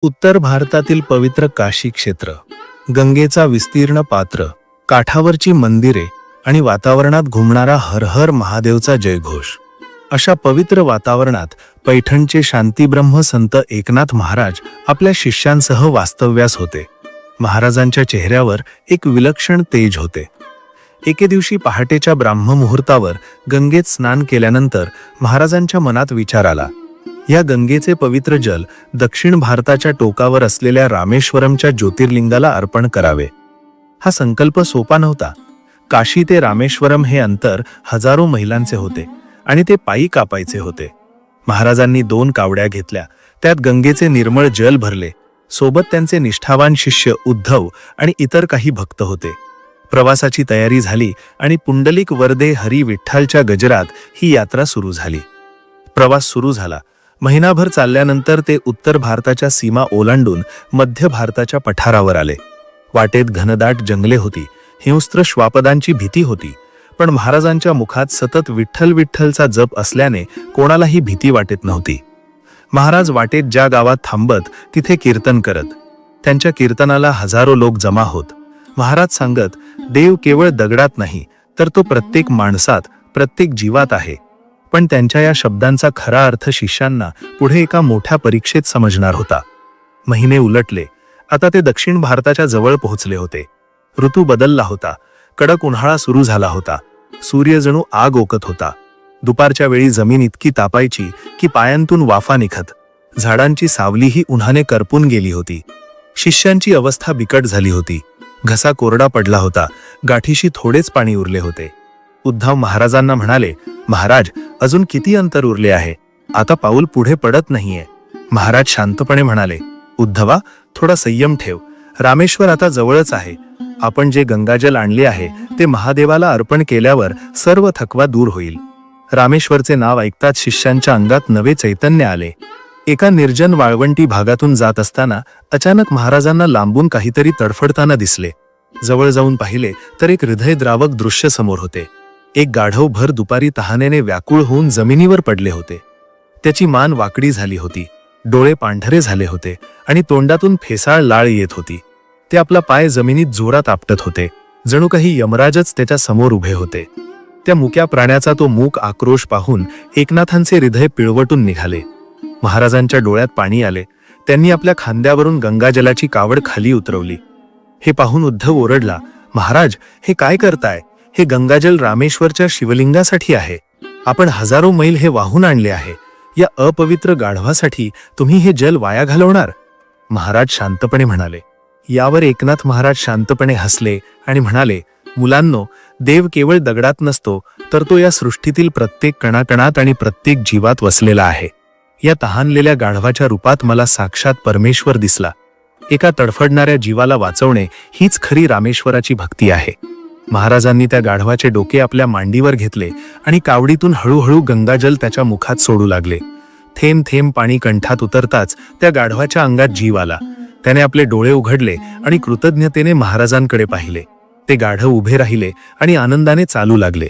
उत्तर भारतातील पवित्र काशी क्षेत्र, गंगेचा विस्तीर्ण पात्र, काठावरची मंदिरे आणि वातावरणात घुमणारा हर हर महादेवचा जयघोष. अशा पवित्र वातावरणात पैठणचे शांतीब्रह्म संत एकनाथ महाराज आपल्या शिष्यांसह वास्तव्यास होते. महाराजांच्या चेहऱ्यावर एक विलक्षण तेज होते. एके दिवशी पहाटेच्या ब्राह्ममुहूर्तावर गंगेत स्नान केल्यानंतर महाराजांच्या मनात विचार आला, या गंगेचे पवित्र जल दक्षिण भारताच्या टोकावर असलेल्या रामेश्वरमच्या ज्योतिर्लिंगाला अर्पण करावे. हा संकल्प सोपा नव्हता. काशी ते रामेश्वरम हे अंतर हजारो मैलांचे होते आणि ते पायी कापायचे होते. महाराजांनी 2 कावड्या घेतल्या, त्यात गंगेचे निर्मळ जल भरले. सोबत त्यांचे निष्ठावान शिष्य उद्धव आणि इतर काही भक्त होते. प्रवासाची तयारी झाली आणि पुंडलिक वरदे हरी विठ्ठलच्या गजरात ही यात्रा सुरू झाली. प्रवास सुरू झाला. महिनाभर चालल्यानंतर ते उत्तर भारताच्या सीमा ओलांडून मध्य भारताच्या पठारावर आले. वाटेत घनदाट जंगले होती, हिंस्त्र श्वापदांची भीती होती, पण महाराजांच्या मुखात सतत विठ्ठल विठ्ठलचा जप असल्याने कोणालाही भीती वाटत नव्हती. महाराज वाटेत ज्या गावात थांबत तिथे कीर्तन करत. त्यांच्या कीर्तनाला हजारो लोक जमा होत. महाराज सांगत, देव केवळ दगडात नाही तर तो प्रत्येक माणसात, प्रत्येक जीवात आहे. पण त्यांच्या या शब्दांचा खरा अर्थ शिष्यांना पुढे एका मोठ्या परीक्षेत समजणार होता. महिने उलटले. आता ते दक्षिण भारताच्या जवळ पोहोचले होते. ऋतू बदलला होता. कडक उन्हाळा सुरू झाला होता. सूर्य जणू आग ओकत होता. दुपारच्या वेळी जमीन इतकी तापायची की पायांतून वाफा निघत. झाडांची सावलीही उन्हाने करपून गेली होती. शिष्यांची अवस्था बिकट झाली होती. घसा कोरडा पडला होता. गाठीशी थोडेच पाणी उरले होते. उद्धव महाराजांना म्हणाले, महाराज, अजून किती अंतर उरले आहे? आता पाऊल पुढे पडत नाहीये. महाराज शांतपणे म्हणाले, उद्धवा, थोडा संयम ठेव. रामेश्वर आता जवळच आहे. आपण जे गंगाजल आणले आहे ते महादेवाला अर्पण केल्यावर सर्व थकवा दूर होईल. रामेश्वरचे नाव ऐकताच शिष्यांच्या अंगात नवे चैतन्य आले. एका निर्जन वाळवंटी भागातून जात असताना अचानक महाराजांना लांबून काहीतरी तडफडताना दिसले. जवळ जाऊन पाहिले तर एक हृदयद्रावक दृश्य समोर होते. एक गाढव भर दुपारी तहानेने व्याकुळ होऊन जमिनीवर पडले होते. त्याची मान वाकडी झाली होती, डोळे पांढरे झाले होते आणि तोंडातून फेसाळ लाळ येत होती. ते आपला पाय जमिनीत जोरात आपटत होते. जणू काही यमराजच त्याच्या समोर उभे होते. त्या मुक्या प्राण्याचा तो मूक आक्रोश पाहून एकनाथांचे हृदय पिळवटून निघाले. महाराजांच्या डोळ्यात पाणी आले. त्यांनी आपल्या खांद्यावरून गंगाजलाची कावड खाली उतरवली. हे पाहून उद्धव ओरडला, महाराज, हे काय करताय? हे गंगाजल रामेश्वरच्या शिवलिंगासाठी आहे. आपण हजारो मैल हे वाहून आणले आहे. या अपवित्र गाढवासाठी तुम्ही हे जल वाया घालवणार? महाराज शांतपणे म्हणाले. यावर एकनाथ महाराज शांतपणे हसले आणि म्हणाले, मुलांनो, देव केवळ दगडात नसतो तर तो या सृष्टीतील प्रत्येक कणाकणात आणि प्रत्येक जीवात वसलेला आहे. या तहानलेल्या गाढवाच्या रूपात मला साक्षात परमेश्वर दिसला. एका तडफडणाऱ्या जीवाला वाचवणे हीच खरी रामेश्वराची भक्ती आहे. महाराजांनी त्या गाढवाचे डोके आपल्या मांडीवर घेतले आणि कावडीतून हळूहळू गंगाजल त्याच्या मुखात सोडू लागले. थेंब थेंब पाणी कंठात उतरताच त्या गाढवाच्या अंगात जीव आला. त्याने आपले डोळे उघडले आणि कृतज्ञतेने महाराजांकडे पाहिले. ते गाढव उभे राहिले आणि आनंदाने चालू लागले.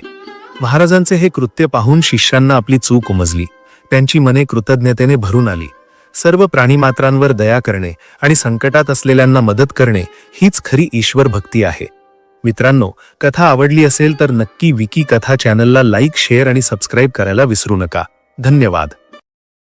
महाराजांचे हे कृत्य पाहून शिष्यांना आपली चूक उमजली. त्यांची मने कृतज्ञतेने भरून आली. सर्व प्राणीमात्रांवर दया करणे आणि संकटात असलेल्यांना मदत करणे हीच खरी ईश्वर भक्ती आहे. मित्रांनो, कथा आवडली असेल तर नक्की विकी कथा चॅनलला लाईक, शेअर आणि सबस्क्राईब करायला विसरू नका. धन्यवाद.